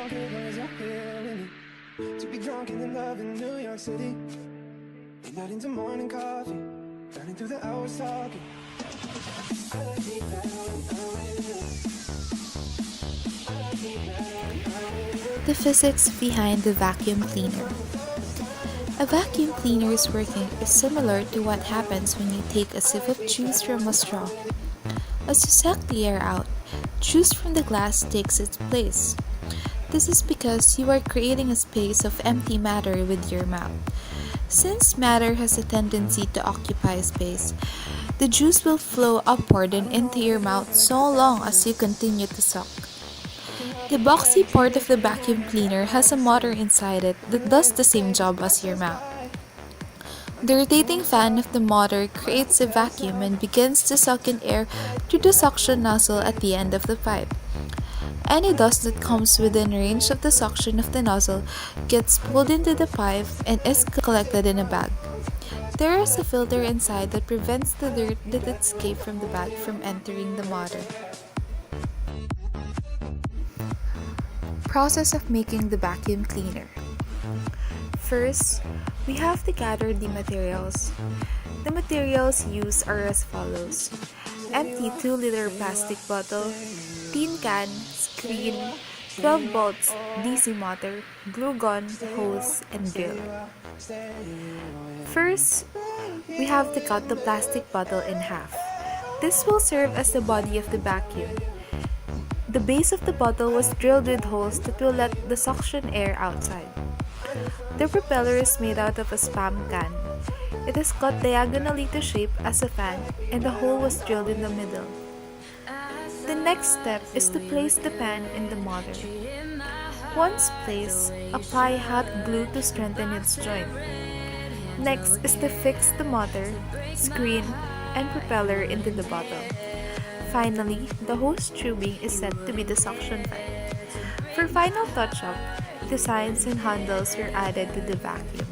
good long as you're here with me. To be drunk and in love in New York City. Not into morning coffee, running through the hours talking. I like it better when I'm with you. I like it better when I'm with you. The physics behind the vacuum cleaner. A vacuum cleaner's working is similar to what happens when you take a sip of juice from a straw. As you suck the air out, juice from the glass takes its place. This is because you are creating a space of empty matter with your mouth. Since matter has a tendency to occupy space, the juice will flow upward and into your mouth so long as you continue to suck. The boxy part of the vacuum cleaner has a motor inside it that does the same job as your mouth. The rotating fan of the motor creates a vacuum and begins to suck in air through the suction nozzle at the end of the pipe. Any dust that comes within range of the suction of the nozzle gets pulled into the pipe and is collected in a bag. There is a filter inside that prevents the dirt that escapes from the bag from entering the motor. Process of making the vacuum cleaner. First, we have to gather the materials. The materials used are as follows: empty 2-liter plastic bottle, tin can, screen, 12 volts DC motor, glue gun, hose, and drill. First, we have to cut the plastic bottle in half. This will serve as the body of the vacuum. The base of the bottle was drilled with holes that will let the suction air outside. The propeller is made out of a spam can. It is cut diagonally to shape as a fan, and the hole was drilled in the middle. The next step is to place the pan in the motor. Once placed, apply hot glue to strengthen its joint. Next is to fix the motor, screen, and propeller into the bottle. Finally, the hose tubing is set to be the suction fan. For final touch-up, designs and handles were added to the vacuum.